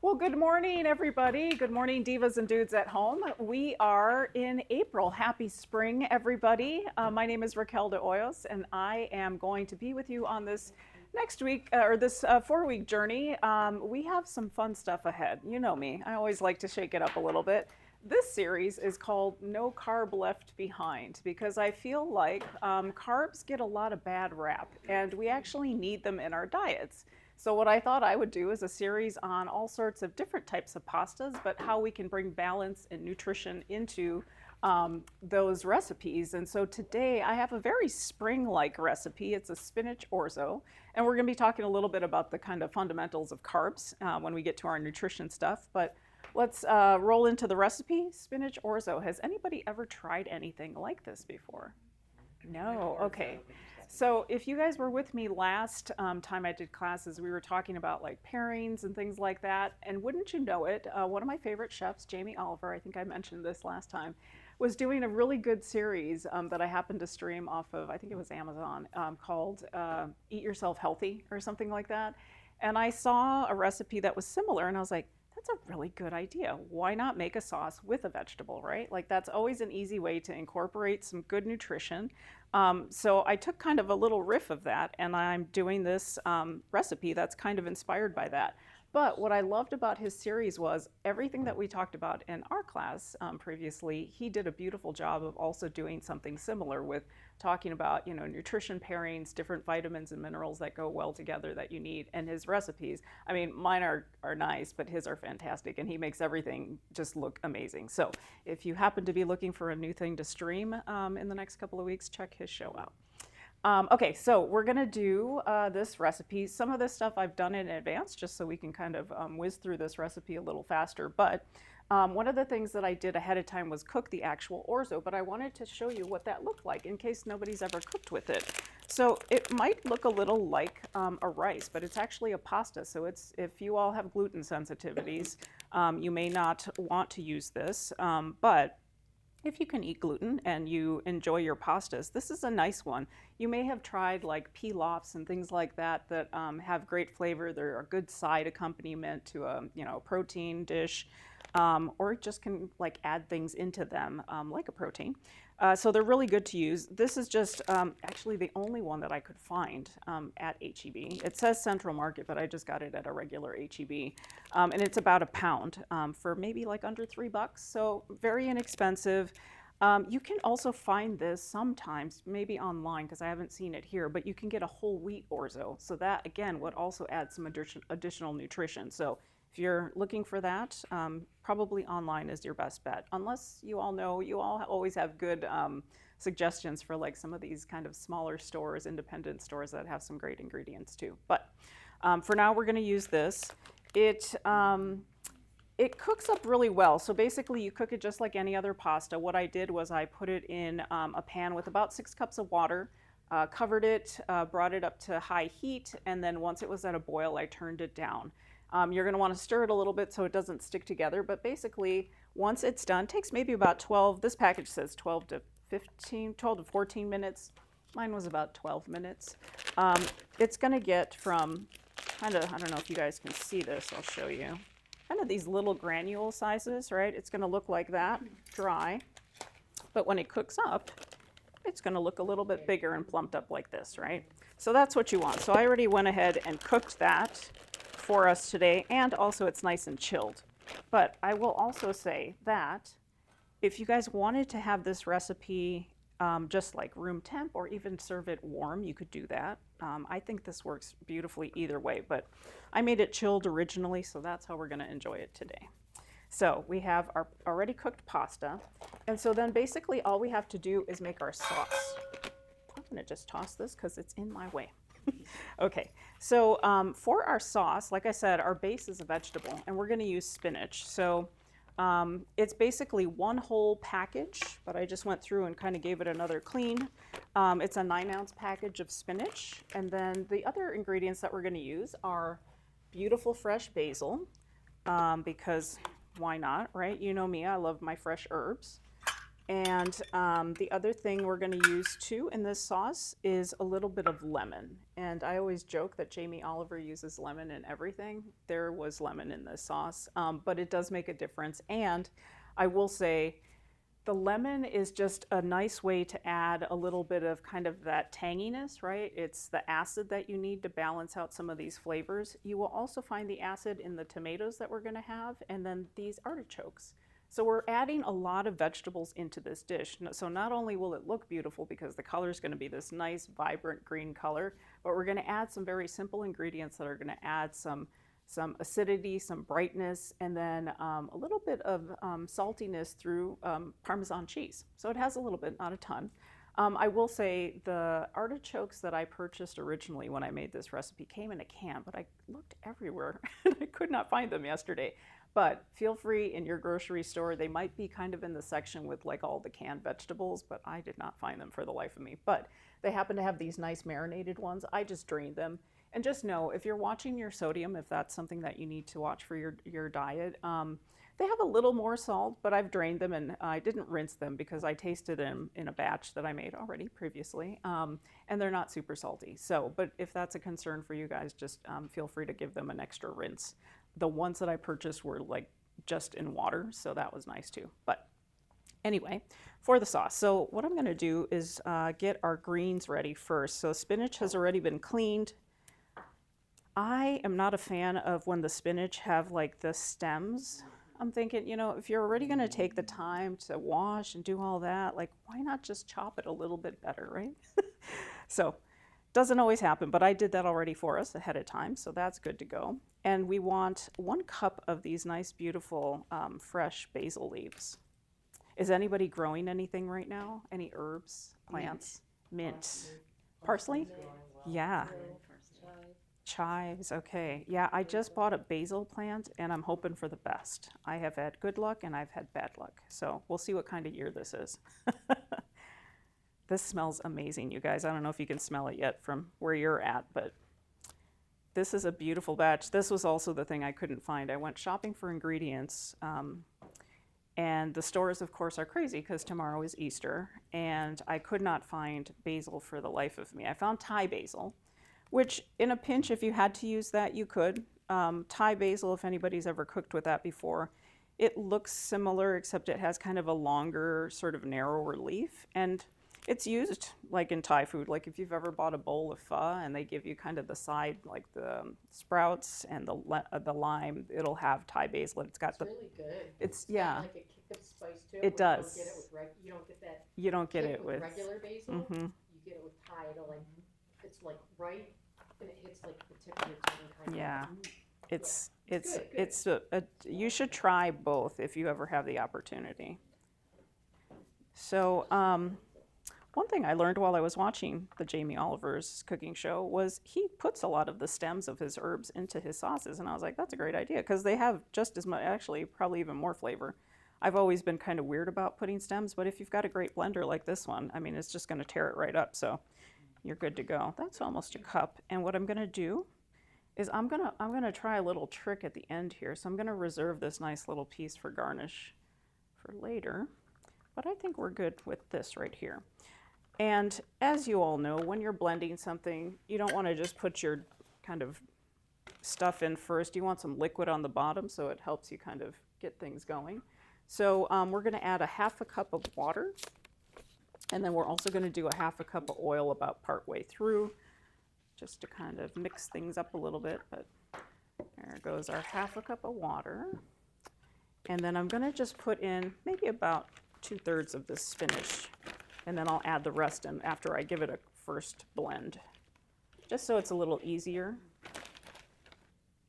Well, good morning, everybody. Good morning, divas and dudes at home. We are in April. Happy spring, everybody. My name is Raquel de Hoyos, and I am going to be with you on this next week, or this 4-week journey. We have some fun stuff ahead. You know me, I always like to shake it up a little bit. This series is called No Carb Left Behind because I feel like carbs get a lot of bad rap, and we actually need them in our diets. So what I thought I would do is a series on all sorts of different types of pastas, but how we can bring balance and nutrition into those recipes. And so today I have a very spring-like recipe. It's a spinach orzo, and we're going to be talking a little bit about the kind of fundamentals of carbs when we get to our nutrition stuff. But let's roll into the recipe. Spinach orzo. Has anybody ever tried anything like this before? No. Okay. So if you guys were with me last time I did classes, we were talking about like pairings and things like that. And wouldn't you know it, one of my favorite chefs, Jamie Oliver, I think I mentioned this last time, was doing a really good series that I happened to stream off of, I think it was Amazon, called Eat Yourself Healthy or something like that. And I saw a recipe that was similar and I was like, that's a really good idea. Why not make a sauce with a vegetable, right? Like that's always an easy way to incorporate some good nutrition. So I took kind of a little riff of that and I'm doing this recipe that's kind of inspired by that. But what I loved about his series was everything that we talked about in our class previously, he did a beautiful job of also doing something similar with talking about, you know, nutrition pairings, different vitamins and minerals that go well together that you need, and his recipes. I mean, mine are nice, but his are fantastic, and he makes everything just look amazing. So if you happen to be looking for a new thing to stream in the next couple of weeks, check his show out. Okay, so we're gonna do this recipe. Some of this stuff I've done in advance just so we can kind of whiz through this recipe a little faster. But one of the things that I did ahead of time was cook the actual orzo, but I wanted to show you what that looked like in case nobody's ever cooked with it. So it might look a little like a rice, but it's actually a pasta. So it's, if you all have gluten sensitivities, you may not want to use this, but if you can eat gluten and you enjoy your pastas, this is a nice one. You may have tried like pilafs and things like that that have great flavor. They're a good side accompaniment to a protein dish, or just can like add things into them like a protein. So they're really good to use. This is just actually the only one that I could find at H-E-B. It says Central Market, but I just got it at a regular H-E-B. And it's about a pound for maybe like under $3. So very inexpensive. You can also find this sometimes, maybe online, because I haven't seen it here, but you can get a whole wheat orzo. So that, again, would also add some additional nutrition. So if you're looking for that, probably online is your best bet. Unless you all know, you all always have good suggestions for like some of these kind of smaller stores, independent stores that have some great ingredients too. But for now, we're gonna use this. It cooks up really well. So basically you cook it just like any other pasta. What I did was I put it in a pan with about 6 cups of water, covered it, brought it up to high heat, and then once it was at a boil, I turned it down. You're going to want to stir it a little bit so it doesn't stick together, but basically once it's done, it takes maybe about 12, this package says 12 to 14 minutes. Mine was about 12 minutes. It's going to get from kind of, I don't know if you guys can see this, I'll show you, kind of these little granule sizes, right? It's going to look like that, dry, but when it cooks up, it's going to look a little bit bigger and plumped up like this, right? So that's what you want. So I already went ahead and cooked that for us today, and also it's nice and chilled. But I will also say that if you guys wanted to have this recipe just like room temp or even serve it warm, you could do that. I think this works beautifully either way, but I made it chilled originally, so that's how we're going to enjoy it today. So we have our already cooked pasta, and so then basically all we have to do is make our sauce. I'm going to just toss this because it's in my way. Okay, so for our sauce, like I said, our base is a vegetable, and we're going to use spinach. So it's basically one whole package, but I just went through and kind of gave it another clean. It's a 9-ounce package of spinach, and then the other ingredients that we're going to use are beautiful fresh basil, because why not, right? You know me, I love my fresh herbs. And the other thing we're going to use too in this sauce is a little bit of lemon. And I always joke that Jamie Oliver uses lemon in everything. There was lemon in this sauce, but it does make a difference. And I will say the lemon is just a nice way to add a little bit of kind of that tanginess, right? It's the acid that you need to balance out some of these flavors. You will also find the acid in the tomatoes that we're going to have, and then these artichokes. So we're adding a lot of vegetables into this dish. So not only will it look beautiful because the color is going to be this nice, vibrant green color, but we're going to add some very simple ingredients that are going to add some acidity, some brightness, and then a little bit of saltiness through Parmesan cheese. So it has a little bit, not a ton. I will say the artichokes that I purchased originally when I made this recipe came in a can, but I looked everywhere and I could not find them yesterday. But feel free in your grocery store. They might be kind of in the section with like all the canned vegetables, but I did not find them for the life of me. But they happen to have these nice marinated ones. I just drained them. And just know, if you're watching your sodium, if that's something that you need to watch for your diet, they have a little more salt, but I've drained them and I didn't rinse them because I tasted them in a batch that I made already previously, and they're not super salty. So, but if that's a concern for you guys, just feel free to give them an extra rinse. The ones that I purchased were like just in water, so that was nice too. But anyway, for the sauce, so what I'm gonna do is get our greens ready first. So spinach has already been cleaned. I am not a fan of when the spinach have like the stems. I'm thinking, you know, if you're already going to take the time to wash and do all that, like why not just chop it a little bit better, right? So doesn't always happen, but I did that already for us ahead of time, so that's good to go. And we want 1 cup of these nice, beautiful, fresh basil leaves. Is anybody growing anything right now? Any herbs, plants? Mint. Parsley? Yeah. Chives, okay. Yeah, I just bought a basil plant and I'm hoping for the best. I have had good luck and I've had bad luck. So we'll see what kind of year this is. This smells amazing, you guys. I don't know if you can smell it yet from where you're at, but this is a beautiful batch. This was also the thing I couldn't find. I went shopping for ingredients, and the stores, of course, are crazy because tomorrow is Easter, and I could not find basil for the life of me. I found Thai basil, which in a pinch, if you had to use that, you could. Thai basil, if anybody's ever cooked with that before, it looks similar, except it has kind of a longer, sort of narrower leaf. And it's used like in Thai food. Like if you've ever bought a bowl of pho and they give you kind of the side, like the sprouts and the lime, it'll have Thai basil. It's got really good. It's got like a kick of spice to it. It does. You don't get that. You don't get kick it with regular basil. Mm-hmm. You get it with Thai. It's like right, and it hits like the tip of your tongue. Kind yeah. Of. It's you should try both if you ever have the opportunity. So one thing I learned while I was watching the Jamie Oliver's cooking show was he puts a lot of the stems of his herbs into his sauces, and I was like, that's a great idea because they have just as much, actually probably even more flavor. I've always been kind of weird about putting stems, but if you've got a great blender like this one, I mean, it's just going to tear it right up, so you're good to go. That's almost a cup, and what I'm going to do is I'm gonna try a little trick at the end here. So I'm gonna reserve this nice little piece for garnish for later, but I think we're good with this right here. And as you all know, when you're blending something, you don't want to just put your kind of stuff in first. You want some liquid on the bottom so it helps you kind of get things going. So we're going to add a 1/2 cup of water, and then we're also going to do a 1/2 cup of oil about partway through, just to kind of mix things up a little bit. But there goes our 1/2 cup of water. And then I'm going to just put in maybe about 2/3 of this spinach, and then I'll add the rest in after I give it a first blend, just so it's a little easier.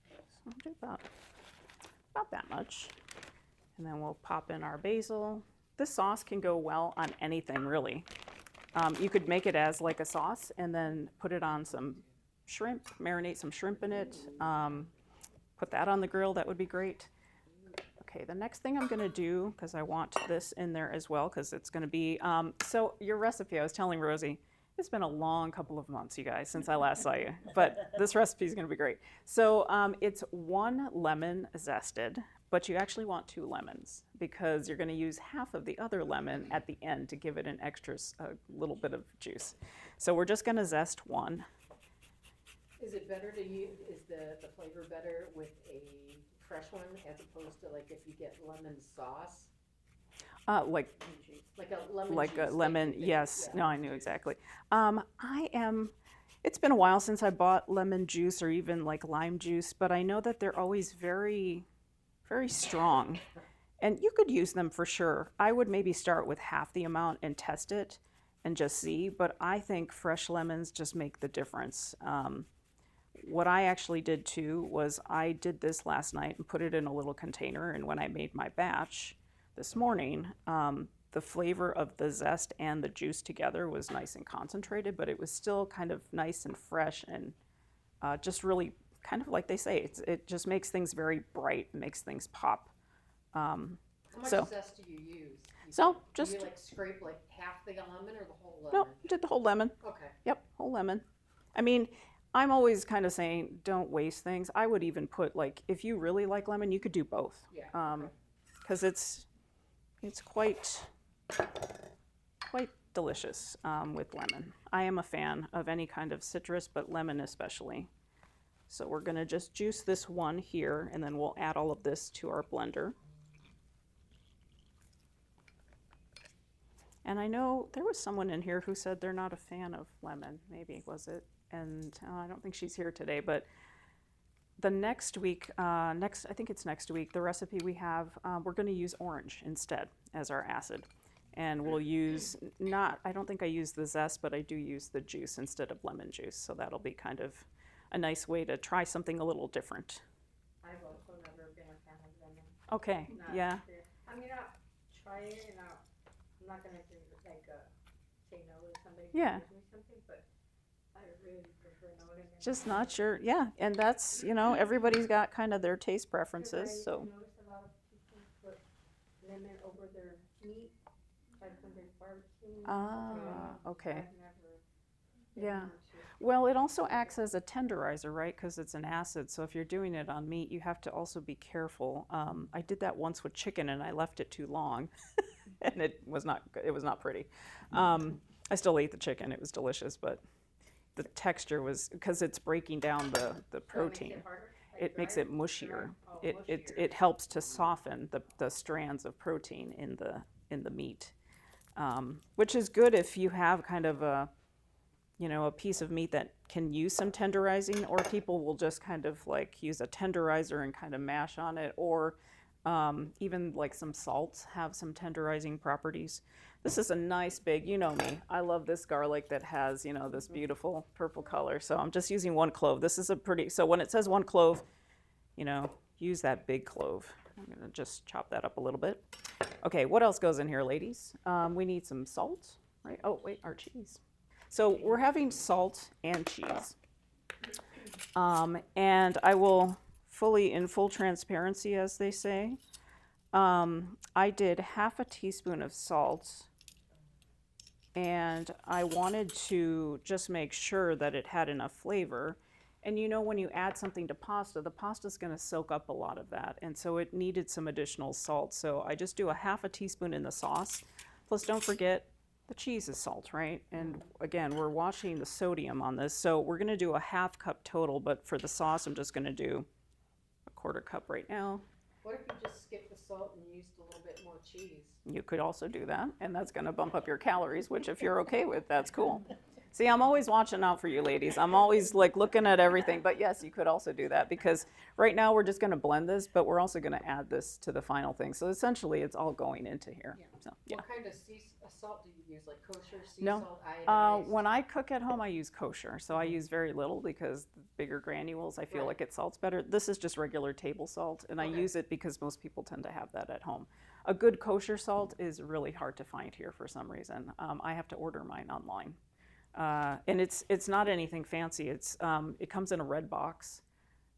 So I'll do about that much. And then we'll pop in our basil. This sauce can go well on anything, really. You could make it as like a sauce and then put it on some shrimp, marinate some shrimp in it, put that on the grill. That would be great. Okay, the next thing I'm going to do, because I want this in there as well, because it's going to be, so your recipe, I was telling Rosie, It's been a long couple of months, you guys, since I last saw you, but this recipe is going to be great. So it's 1 lemon zested, but you actually want 2 lemons because you're going to use half of the other lemon at the end to give it an extra little bit of juice. So we're just going to zest 1. Is it better to use, is the flavor better with a fresh one as opposed to like if you get lemon sauce? Like a lemon like juice. a lemon, like yes. yeah, No, I knew exactly. It's been a while since I bought lemon juice or even like lime juice, but I know that they're always very, very strong. And you could use them for sure. I would maybe start with half the amount and test it and just see, but I think fresh lemons just make the difference. What I actually did too was I did this last night and put it in a little container, and when I made my batch this morning, the flavor of the zest and the juice together was nice and concentrated, but it was still kind of nice and fresh and just really kind of like they say, it just makes things very bright, makes things pop. How much So- zest do you use? So Do just, you like scrape like half the lemon or the whole no, lemon? did the whole lemon. Okay. Yep, whole lemon. I mean, I'm always kind of saying don't waste things. I would even put like, if you really like lemon, you could do both. Yeah. Okay. Because it's quite delicious with lemon. I am a fan of any kind of citrus, but lemon especially. So we're going to just juice this one here, and then we'll add all of this to our blender. And I know there was someone in here who said they're not a fan of lemon, maybe, was it? And I don't think she's here today, but the next week, I think it's next week, the recipe we have, we're going to use orange instead as our acid. And we'll use, I don't think I use the zest, but I do use the juice instead of lemon juice. So that'll be kind of a nice way to try something a little different. I've also never been a fan of lemon. Okay, Not yeah. sure. I mean, I'll try it and I'm not gonna say say no if somebody Yeah. gives me something, but I really prefer no lemon. Just not sure, yeah. And that's, everybody's got kind of their taste preferences, I so. notice a lot of people put lemon over their meat, like when they're barbecuing. Okay. I've never been Yeah. into- Well, it also acts as a tenderizer, right? Because it's an acid. So if you're doing it on meat, you have to also be careful. I did that once with chicken, and I left it too long, and it was not pretty. I still ate the chicken; it was delicious, but the texture was because it's breaking down the So it makes protein. it harder? Like It makes drier? it mushier. Oh, It mushier. helps to soften the strands of protein in the meat, which is good if you have kind of a piece of meat that can use some tenderizing, or people will just kind of like use a tenderizer and kind of mash on it, or even like some salts have some tenderizing properties. This is a nice big, you know me, I love this garlic that has, this beautiful purple color. So I'm just using 1 clove. This is so when it says 1 clove, use that big clove. I'm gonna just chop that up a little bit. Okay, what else goes in here, ladies? We need some salt, right? Oh, wait, our cheese. So we're having salt and cheese. And I will in full transparency, as they say, I did half a teaspoon of salt, and I wanted to just make sure that it had enough flavor. And when you add something to pasta, the pasta's going to soak up a lot of that, and so it needed some additional salt. So I just do a half a teaspoon in the sauce. Plus, don't forget, the cheese is salt, right? And again, we're watching the sodium on this. So we're going to do a half cup total, but for the sauce, I'm just going to do a 1/4 cup right now. What if you just skipped the salt and used a little bit more cheese? You could also do that, and that's going to bump up your calories, which if you're okay with, that's cool. See, I'm always watching out for you ladies. I'm always like looking at everything, but yes, you could also do that, because right now we're just going to blend this, but we're also going to add this to the final thing. So essentially it's all going into here. Yeah. So, yeah. What kind of salt do you use? Like kosher, sea No. salt, iodized? When I cook at home, I use kosher. So I use very little, because the bigger granules, I feel Right. like it salts better. This is just regular table salt, and I Okay. use it because most people tend to have that at home. A good kosher salt is really hard to find here for some reason. I have to order mine online. And it's not anything fancy. It comes in a red box,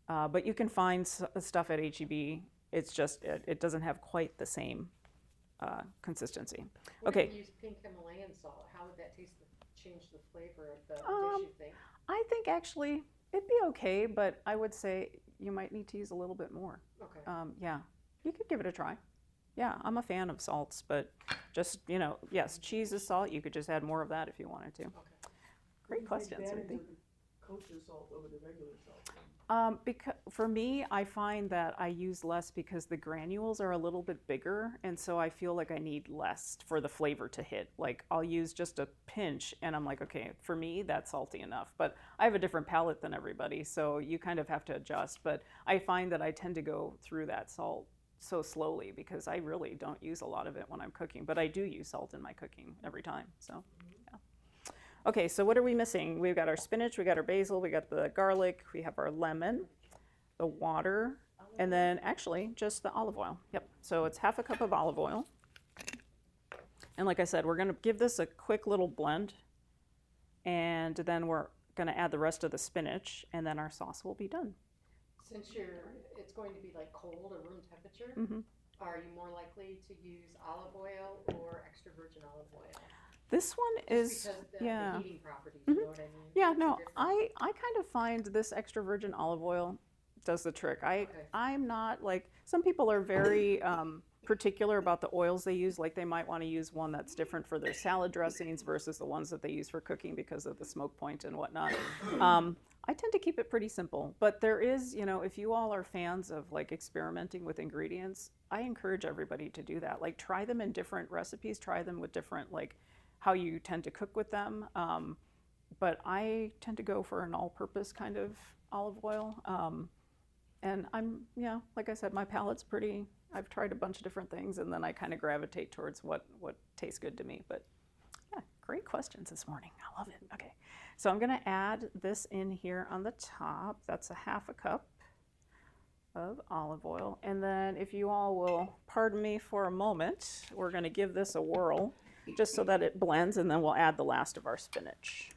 but you can find stuff at H-E-B. It's just it doesn't have quite the same consistency. What Okay. if you use pink Himalayan salt? How would that taste the change the flavor of the Um, dish, you think? I think actually it'd be okay, but I would say you might need to use a little bit more. Okay. Yeah, you could give it a try. Yeah, I'm a fan of salts, but just, yes, cheese is salt. You could just add more of that if you wanted to. Okay. Great questions, What Ruthie. is the kosher salt over the regular salt? Because for me, I find that I use less because the granules are a little bit bigger, and so I feel like I need less for the flavor to hit. Like I'll use just a pinch, and I'm like, okay, for me, that's salty enough. But I have a different palate than everybody, so you kind of have to adjust. But I find that I tend to go through that salt so slowly because I really don't use a lot of it when I'm cooking. But I do use salt in my cooking every time. So, yeah. Okay, so what are we missing? We've got our spinach, we got our basil, we got the garlic, we have our lemon, the water, and then actually just the olive oil. Yep, so it's half a cup of olive oil. And like I said, we're gonna give this a quick little blend, and then we're gonna add the rest of the spinach, and then our sauce will be done. Since it's going to be like cold or room temperature, Mhm. are you more likely to use olive oil or extra virgin olive oil? This one Just is, because the yeah. heating properties, you know what I mean? Yeah, Makes a no, difference. I kind of find this extra virgin olive oil does the trick. Okay. I'm not like, some people are very particular about the oils they use. Like they might want to use one that's different for their salad dressings versus the ones that they use for cooking because of the smoke point and whatnot. I tend to keep it pretty simple, but there is, if you all are fans of like experimenting with ingredients, I encourage everybody to do that. Like try them in different recipes, try them with different, like how you tend to cook with them. But I tend to go for an all-purpose kind of olive oil. And like I said, my palate's pretty, I've tried a bunch of different things and then I kind of gravitate towards what tastes good to me. But yeah, great questions this morning. I love it. Okay, so I'm gonna add this in here on the top. That's a half a cup of olive oil. And then if you all will pardon me for a moment, we're gonna give this a whirl just so that it blends, and then we'll add the last of our spinach.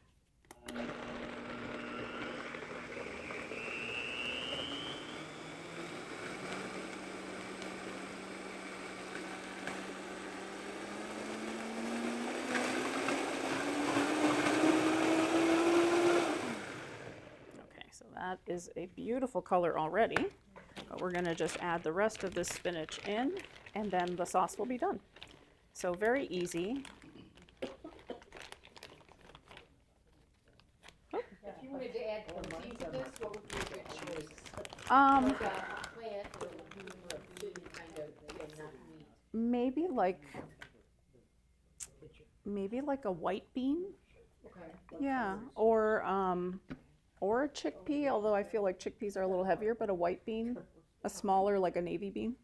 Okay, so that is a beautiful color already, but we're gonna just add the rest of this spinach in, and then the sauce will be done. So very easy. If you wanted to add protein to this, what would be a good choice? Um, Like a plant or legume or a bean kind of thing, not meat. maybe like a white bean. Okay. Yeah, or a chickpea, although I feel like chickpeas are a little heavier, but a white bean, a smaller, like a navy bean.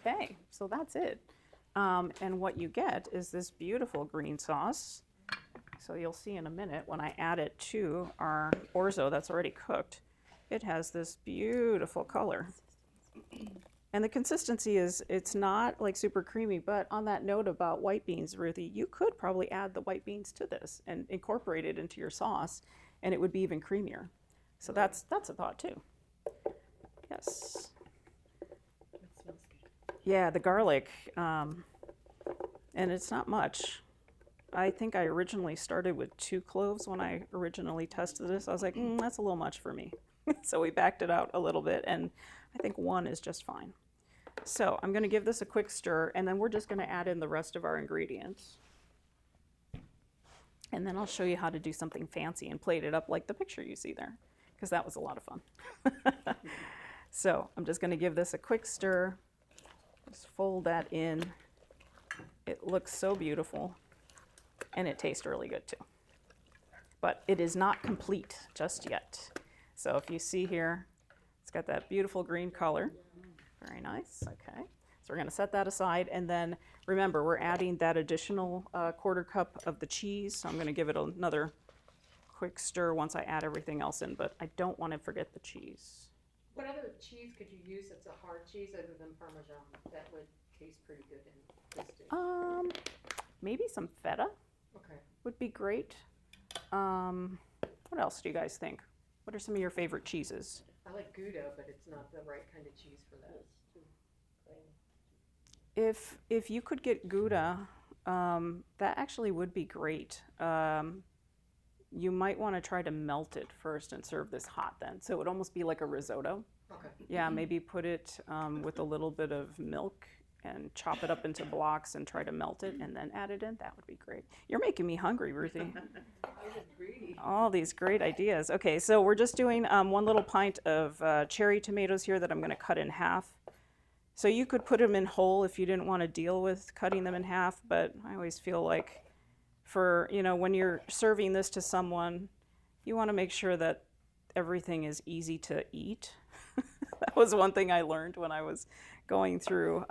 Okay, so that's it. And what you get is this beautiful green sauce. So you'll see in a minute when I add it to our orzo that's already cooked, it has this beautiful color. And the consistency is, it's not like super creamy, but on that note about white beans, Ruthie, you could probably add the white beans to this and incorporate it into your sauce, and it would be even creamier. So that's a thought too. Yes. Yeah, the garlic, and it's not much. I think I originally started with 2 cloves when I originally tested this. I was like, that's a little much for me. So we backed it out a little bit, and I think 1 is just fine. So I'm gonna give this a quick stir, and then we're just gonna add in the rest of our ingredients. And then I'll show you how to do something fancy and plate it up like the picture you see there, because that was a lot of fun. So I'm just gonna give this a quick stir. Just fold that in. It looks so beautiful, and it tastes really good too. But it is not complete just yet. So if you see here, it's got that beautiful green color. Very nice, okay. So we're gonna set that aside, and then remember, we're adding that additional 1/4 cup of the cheese. So I'm gonna give it another quick stir once I add everything else in, but I don't want to forget the cheese. What other cheese could you use that's a hard cheese other than Parmesan that would taste pretty good in this dish? Maybe some feta Okay. would be great. What else do you guys think? What are some of your favorite cheeses? I like Gouda, but it's not the right kind of cheese for that. If you could get Gouda, that actually would be great. You might want to try to melt it first and serve this hot then. So it would almost be like a risotto. Okay. Yeah, maybe put it with a little bit of milk and chop it up into blocks and try to melt it and then add it in. That would be great. You're making me hungry, Ruthie. I agree. All these great ideas. Okay, so we're just doing 1 little pint of cherry tomatoes here that I'm going to cut in half. So you could put them in whole if you didn't want to deal with cutting them in half, but I always feel like for, when you're serving this to someone, you want to make sure that everything is easy to eat. That was one thing I learned when I was going through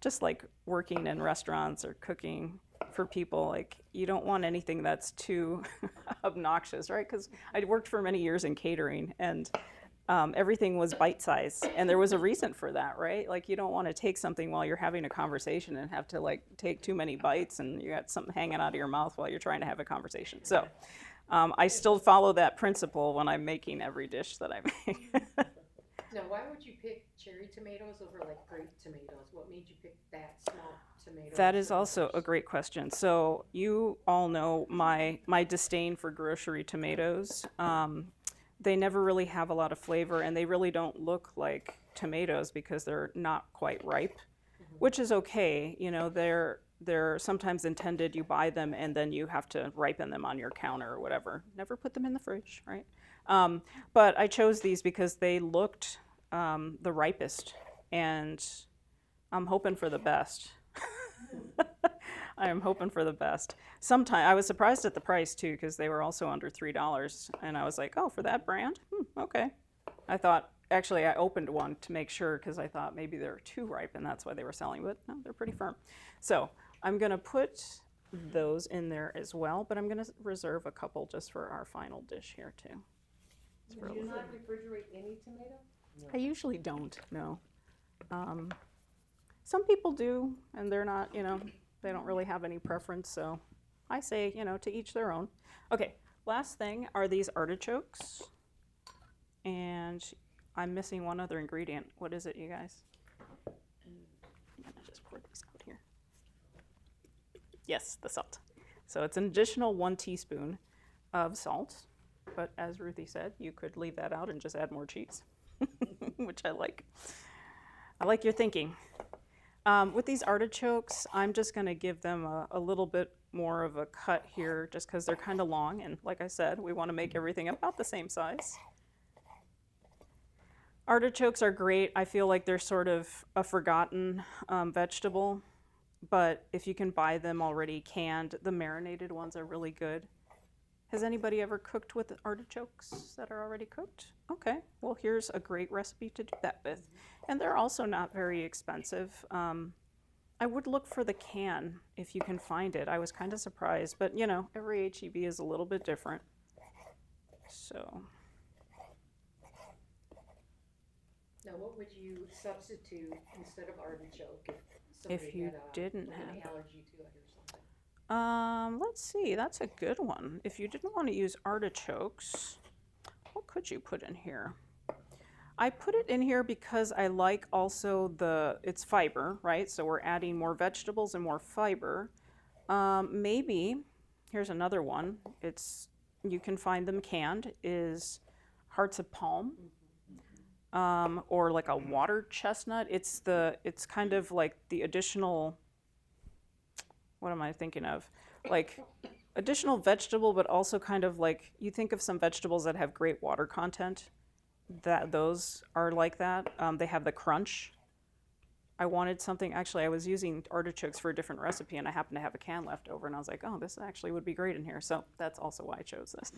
just like working in restaurants or cooking for people. Like, you don't want anything that's too obnoxious, right? Because I worked for many years in catering, and everything was bite-sized, and there was a reason for that, right? Like, you don't want to take something while you're having a conversation and have to like take too many bites and you got something hanging out of your mouth while you're trying to have a conversation. So I still follow that principle when I'm making every dish that I make. Now, why would you pick cherry tomatoes over like grape tomatoes? What made you pick that small tomato? That is also a great question. So you all know my disdain for grocery tomatoes. They never really have a lot of flavor, and they really don't look like tomatoes because they're not quite ripe, which is okay. They're sometimes intended, you buy them and then you have to ripen them on your counter or whatever. Never put them in the fridge, right? But I chose these because they looked the ripest, and I'm hoping for the best. I am hoping for the best. I was surprised at the price too, because they were also under $3, and I was like, oh, for that brand? Okay. I thought, actually, I opened one to make sure, because I thought maybe they're too ripe and that's why they were selling, but no, they're pretty firm. So I'm gonna put those in there as well, but I'm gonna reserve a couple just for our final dish here too. Do you not refrigerate any tomato? I usually don't, no. Some people do, and they're not, they don't really have any preference, so I say, to each their own. Okay, last thing are these artichokes, and I'm missing one other ingredient. What is it, you guys? I'm gonna just pour these out here. Yes, the salt. So it's an additional 1 teaspoon of salt, but as Ruthie said, you could leave that out and just add more cheese, which I like. I like your thinking. With these artichokes, I'm just going to give them a little bit more of a cut here just because they're kind of long, and like I said, we want to make everything about the same size. Artichokes are great. I feel like they're sort of a forgotten vegetable, but if you can buy them already canned, the marinated ones are really good. Has anybody ever cooked with artichokes that are already cooked? Okay, well, here's a great recipe to do that with. And they're also not very expensive. I would look for the can if you can find it. I was kind of surprised, but every H-E-B is a little bit different. So. Now, what would you substitute instead of artichoke If you had didn't an have. allergy to it or something? Let's see, that's a good one. If you didn't want to use artichokes, what could you put in here? I put it in here because I like also it's fiber, right? So we're adding more vegetables and more fiber. Maybe, here's another one. You can find them canned, is hearts of palm, or like a water chestnut. It's kind of like the additional, what am I thinking of? Like additional vegetable, but also kind of like, you think of some vegetables that have great water content, those are like that. They have the crunch. I wanted something, actually I was using artichokes for a different recipe and I happened to have a can left over and I was like, oh, this actually would be great in here. So that's also why I chose this.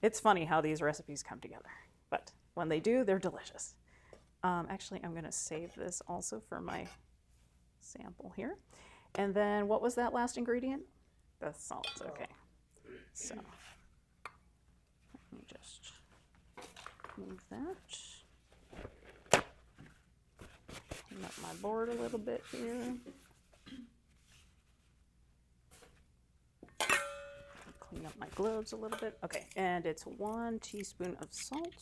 It's funny how these recipes come together, but when they do, they're delicious. Actually, I'm gonna save this also for my sample here. And then what was that last ingredient? The salt, okay. So let me just move that. Clean up my board a little bit here. Clean up my gloves a little bit. Okay, and it's 1 teaspoon of salt.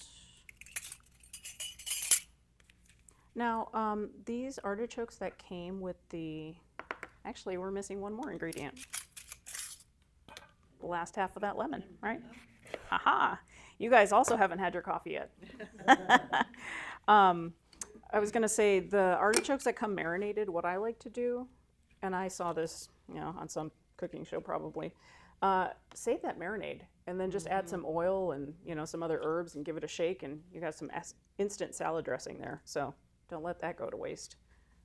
Now, these artichokes that came with actually we're missing one more ingredient. The last half of that lemon, right? Haha, you guys also haven't had your coffee yet. I was gonna say the artichokes that come marinated, what I like to do, and I saw this, on some cooking show probably, save that marinade and then just add some oil and, some other herbs and give it a shake and you got some instant salad dressing there. So don't let that go to waste.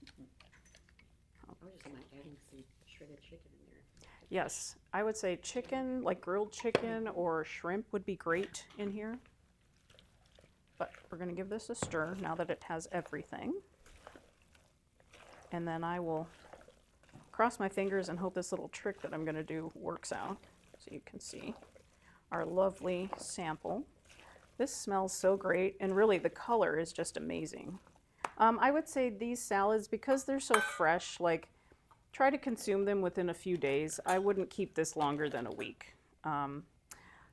I was just adding some shredded chicken in there. Yes, I would say chicken, like grilled chicken or shrimp would be great in here. But we're going to give this a stir now that it has everything. And then I will cross my fingers and hope this little trick that I'm going to do works out. So you can see our lovely sample. This smells so great, and really the color is just amazing. I would say these salads, because they're so fresh, like try to consume them within a few days. I wouldn't keep this longer than a week.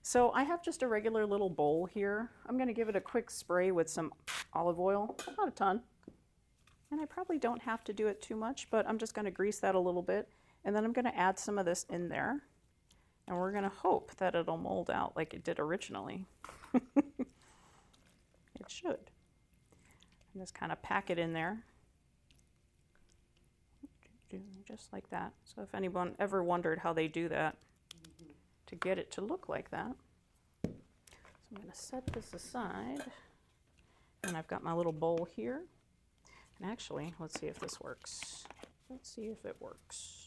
So I have just a regular little bowl here. I'm going to give it a quick spray with some olive oil, not a ton. And I probably don't have to do it too much, but I'm just going to grease that a little bit. And then I'm going to add some of this in there. And we're going to hope that it'll mold out like it did originally. It should. And just kind of pack it in there. Just like that. So if anyone ever wondered how they do that, to get it to look like that. So I'm going to set this aside. And I've got my little bowl here. And actually, let's see if this works. Let's see if it works.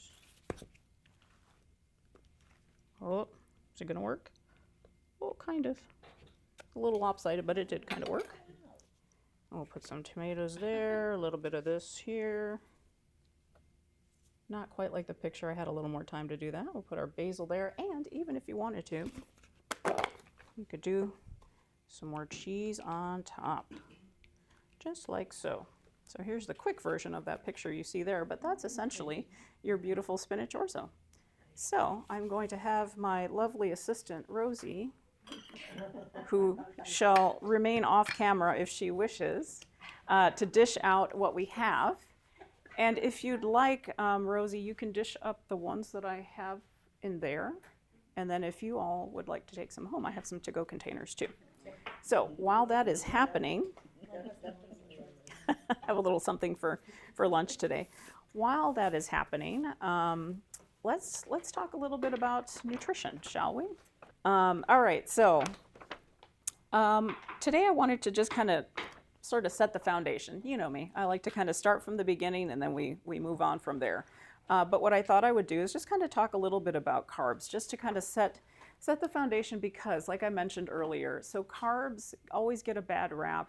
Oh, is it going to work? Oh, kind of. A little lopsided, but it did kind of work. We'll put some tomatoes there, a little bit of this here. Not quite like the picture. I had a little more time to do that. We'll put our basil there, and even if you wanted to, you could do some more cheese on top, just like so. So here's the quick version of that picture you see there, but that's essentially your beautiful spinach orzo. So I'm going to have my lovely assistant, Rosie, who shall remain off camera if she wishes, to dish out what we have. And if you'd like, Rosie, you can dish up the ones that I have in there. And then if you all would like to take some home, I have some to-go containers too. So while that is happening, I have a little something for lunch today. While that is happening, let's talk a little bit about nutrition, shall we? All right, so today I wanted to just kind of sort of set the foundation. You know me, I like to kind of start from the beginning and then we move on from there. But what I thought I would do is just kind of talk a little bit about carbs, just to kind of set the foundation, because like I mentioned earlier, so carbs always get a bad rap.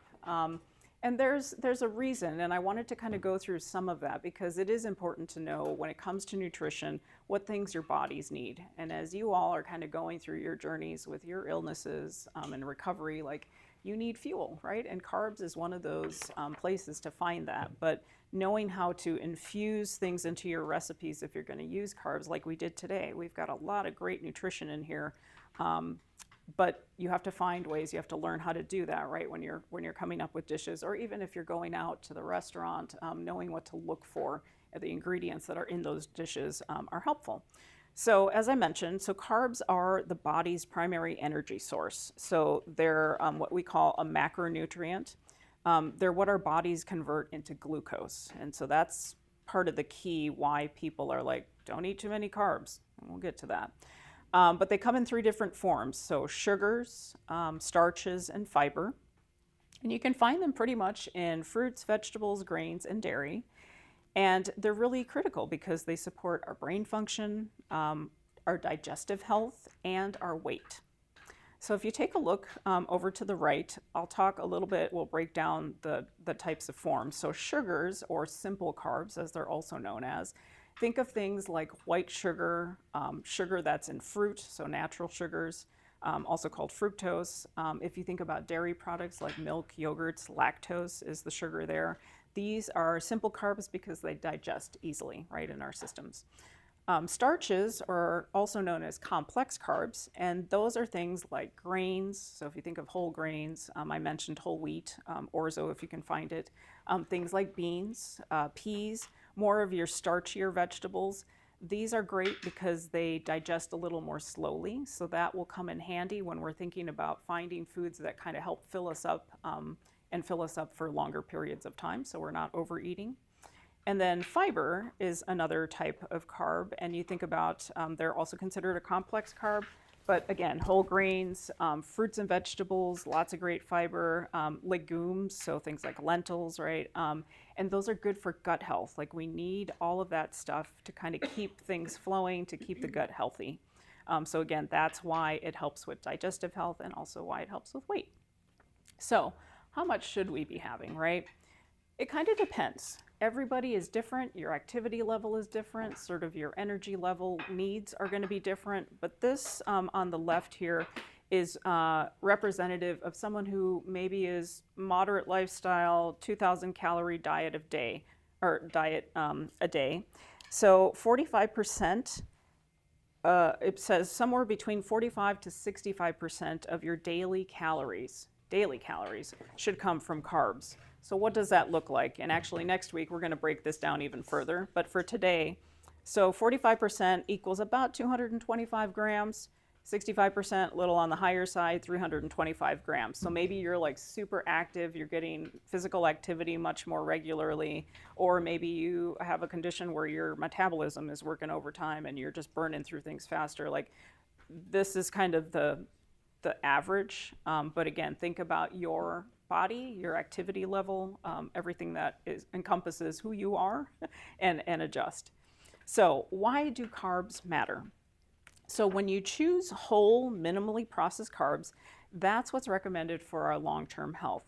And there's a reason, and I wanted to kind of go through some of that because it is important to know when it comes to nutrition what things your bodies need. And as you all are kind of going through your journeys with your illnesses and recovery, like you need fuel, right? And carbs is one of those places to find that. But knowing how to infuse things into your recipes if you're going to use carbs like we did today, we've got a lot of great nutrition in here. But you have to find ways, you have to learn how to do that, right? When you're coming up with dishes, or even if you're going out to the restaurant, knowing what to look for, the ingredients that are in those dishes are helpful. So as I mentioned, so carbs are the body's primary energy source. So they're what we call a macronutrient. They're what our bodies convert into glucose. And so that's part of the key why people are like, don't eat too many carbs. And we'll get to that. But they come in 3 different forms, so sugars, starches, and fiber. And you can find them pretty much in fruits, vegetables, grains, and dairy. And they're really critical because they support our brain function, our digestive health, and our weight. So if you take a look over to the right, I'll talk a little bit, we'll break down the types of forms. So sugars, or simple carbs as they're also known as, think of things like white sugar, sugar that's in fruit, so natural sugars, also called fructose. If you think about dairy products like milk, yogurts, lactose is the sugar there. These are simple carbs because they digest easily, right, in our systems. Starches are also known as complex carbs, and those are things like grains. So if you think of whole grains, I mentioned whole wheat, orzo if you can find it. Things like beans, peas, more of your starchier vegetables. These are great because they digest a little more slowly, so that will come in handy when we're thinking about finding foods that kind of help fill us up and fill us up for longer periods of time, so we're not overeating. And then fiber is another type of carb, and you think about, they're also considered a complex carb, but again, whole grains, fruits and vegetables, lots of great fiber, legumes, so things like lentils, right? And those are good for gut health. Like we need all of that stuff to kind of keep things flowing, to keep the gut healthy. So again, that's why it helps with digestive health and also why it helps with weight. So how much should we be having, right? It kind of depends. Everybody is different, your activity level is different, sort of your energy level needs are going to be different, but this on the left here is representative of someone who maybe is moderate lifestyle, 2,000 calorie diet a day. So 45%, it says somewhere between 45 to 65% of your daily calories should come from carbs. So what does that look like? And actually next week we're going to break this down even further. But for today, so 45% equals about 225 grams, 65% a little on the higher side, 325 grams. So maybe you're like super active, you're getting physical activity much more regularly, or maybe you have a condition where your metabolism is working overtime and you're just burning through things faster. Like this is kind of the average, but again, think about your body, your activity level, everything that encompasses who you are, and adjust. So why do carbs matter? So when you choose whole, minimally processed carbs, that's what's recommended for our long-term health.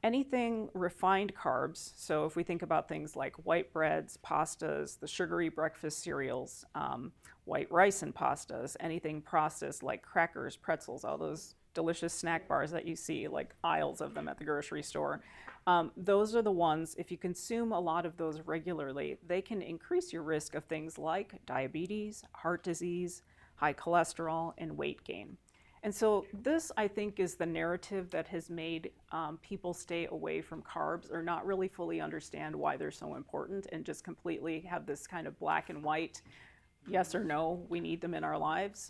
Anything refined carbs, so if we think about things like white breads, pastas, the sugary breakfast cereals, white rice and pastas, anything processed like crackers, pretzels, all those delicious snack bars that you see, like aisles of them at the grocery store. Those are the ones, if you consume a lot of those regularly, they can increase your risk of things like diabetes, heart disease, high cholesterol, and weight gain. And so this, I think, is the narrative that has made people stay away from carbs or not really fully understand why they're so important and just completely have this kind of black and white, yes or no, we need them in our lives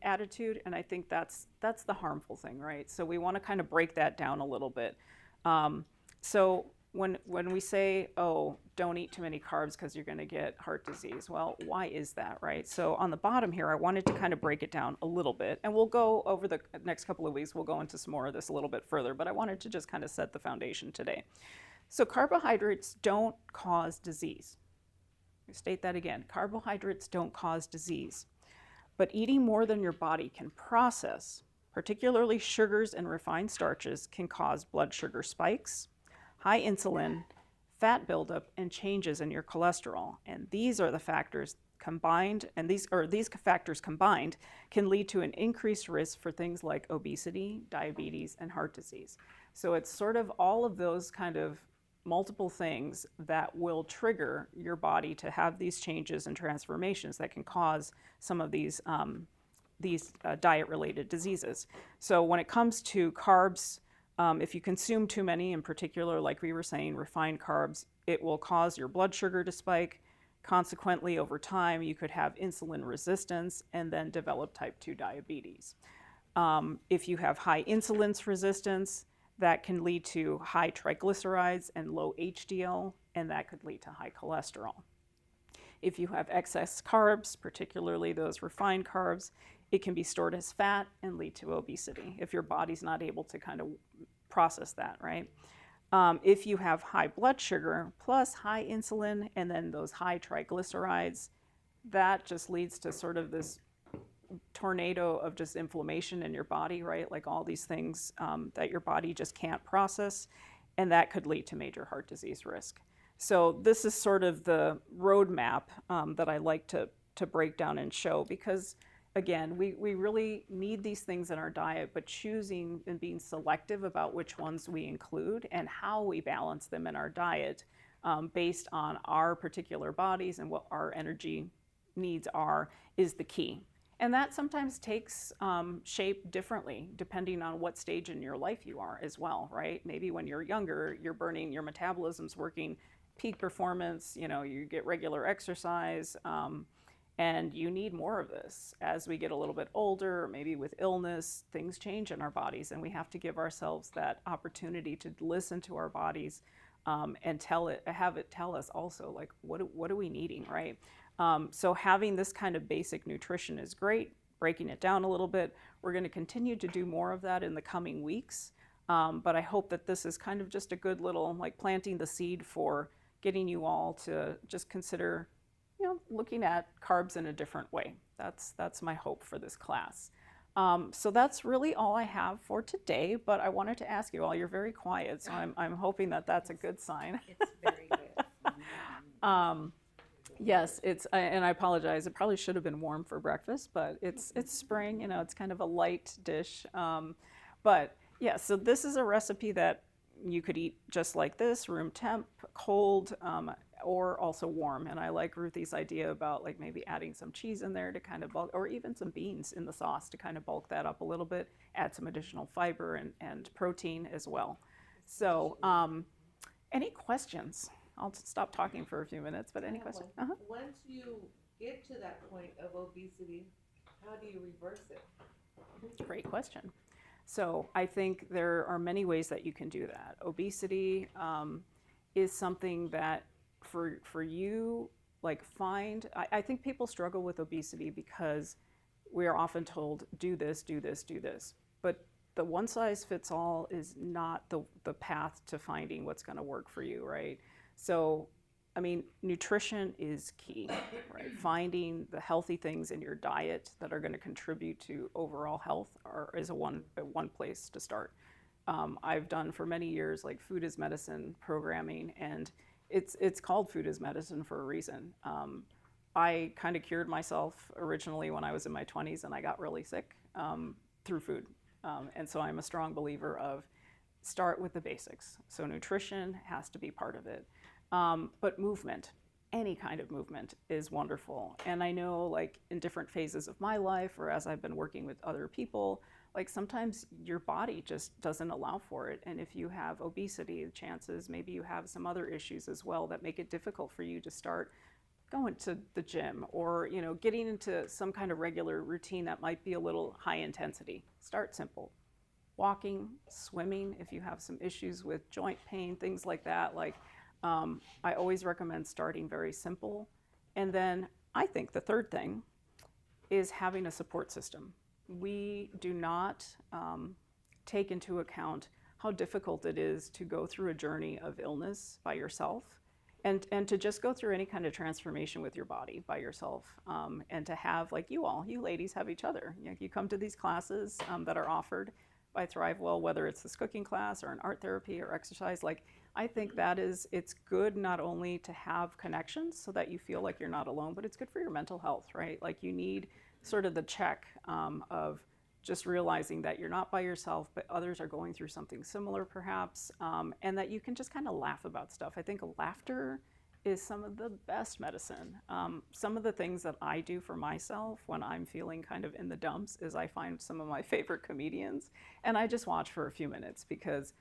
attitude. And I think that's the harmful thing, right? So we want to kind of break that down a little bit. So when we say, oh, don't eat too many carbs because you're going to get heart disease, well, why is that, right? So on the bottom here, I wanted to kind of break it down a little bit, and we'll go over the next couple of weeks, we'll go into some more of this a little bit further, but I wanted to just kind of set the foundation today. So carbohydrates don't cause disease. I state that again, carbohydrates don't cause disease, but eating more than your body can process, particularly sugars and refined starches, can cause blood sugar spikes, high insulin, fat buildup, and changes in your cholesterol. And these are the factors combined, and these factors combined can lead to an increased risk for things like obesity, diabetes, and heart disease. So it's sort of all of those kind of multiple things that will trigger your body to have these changes and transformations that can cause some of these diet-related diseases. So when it comes to carbs, if you consume too many, in particular, like we were saying, refined carbs, it will cause your blood sugar to spike. Consequently, over time, you could have insulin resistance and then develop type 2 diabetes. If you have high insulin resistance, that can lead to high triglycerides and low HDL, and that could lead to high cholesterol. If you have excess carbs, particularly those refined carbs, it can be stored as fat and lead to obesity if your body's not able to kind of process that, right? If you have high blood sugar plus high insulin and then those high triglycerides, that just leads to sort of this tornado of just inflammation in your body, right? Like all these things that your body just can't process, and that could lead to major heart disease risk. So this is sort of the roadmap that I like to break down and show, because again, we really need these things in our diet, but choosing and being selective about which ones we include and how we balance them in our diet based on our particular bodies and what our energy needs are is the key. And that sometimes takes shape differently depending on what stage in your life you are as well, right? Maybe when you're younger, you're burning, your metabolism's working peak performance, you get regular exercise, and you need more of this. As we get a little bit older, maybe with illness, things change in our bodies, and we have to give ourselves that opportunity to listen to our bodies and have it tell us also, like, what are we needing, right? So having this kind of basic nutrition is great, breaking it down a little bit. We're going to continue to do more of that in the coming weeks, but I hope that this is kind of just a good little, like, planting the seed for getting you all to just consider, looking at carbs in a different way. That's my hope for this class. So that's really all I have for today, but I wanted to ask you all, you're very quiet, so I'm hoping that that's a good sign. It's very good. Yes, and I apologize, it probably should have been warm for breakfast, but it's spring, it's kind of a light dish. But yeah, so this is a recipe that you could eat just like this, room temp, cold, or also warm. And I like Ruthie's idea about like maybe adding some cheese in there to kind of bulk, or even some beans in the sauce to kind of bulk that up a little bit, add some additional fiber and protein as well. So any questions? I'll stop talking for a few minutes, but any questions? Uh-huh. Once you get to that point of obesity, how do you reverse it? Great question. So I think there are many ways that you can do that. Obesity is something that for you, like I think people struggle with obesity because we are often told, do this, do this, do this. But the one size fits all is not the path to finding what's going to work for you, right? So, I mean, nutrition is key, right? Finding the healthy things in your diet that are going to contribute to overall health is one place to start. I've done for many years like food is medicine programming, and it's called food is medicine for a reason. I kind of cured myself originally when I was in my 20s, and I got really sick through food. And so I'm a strong believer of start with the basics. So nutrition has to be part of it. But movement, any kind of movement is wonderful. And I know like in different phases of my life, or as I've been working with other people, like sometimes your body just doesn't allow for it. And if you have obesity, the chances maybe you have some other issues as well that make it difficult for you to start going to the gym or, getting into some kind of regular routine that might be a little high intensity. Start simple. Walking, swimming, if you have some issues with joint pain, things like that, I always recommend starting very simple. And then I think the third thing is having a support system. We do not take into account how difficult it is to go through a journey of illness by yourself and to just go through any kind of transformation with your body by yourself, and to have, like you ladies have each other. You come to these classes that are offered by ThriveWell, whether it's this cooking class or an art therapy or exercise, I think it's good not only to have connections so that you feel like you're not alone, but it's good for your mental health, right? You need sort of the check of just realizing that you're not by yourself, but others are going through something similar perhaps, and that you can just kind of laugh about stuff. I think laughter is some of the best medicine. Some of the things that I do for myself when I'm feeling kind of in the dumps is I find some of my favorite comedians and I just watch for a few minutes, because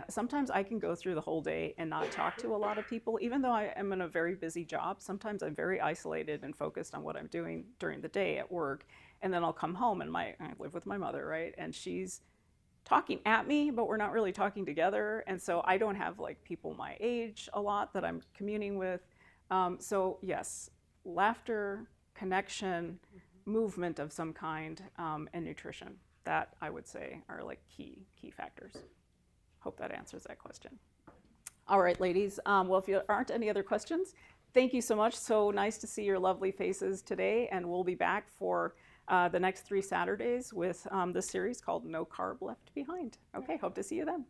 sometimes I can go through the whole day and not talk to a lot of people. Even though I am in a very busy job, sometimes I'm very isolated and focused on what I'm doing during the day at work. And then I'll come home and I live with my mother, right? And she's talking at me, but we're not really talking together. And so I don't have people my age a lot that I'm communing with. So yes, laughter, connection, movement of some kind, and nutrition. That I would say are key factors. Hope that answers that question. All right, ladies. Well, if there aren't any other questions, thank you so much. So nice to see your lovely faces today. And we'll be back for the next 3 Saturdays with this series called No Carb Left Behind. Okay, hope to see you then.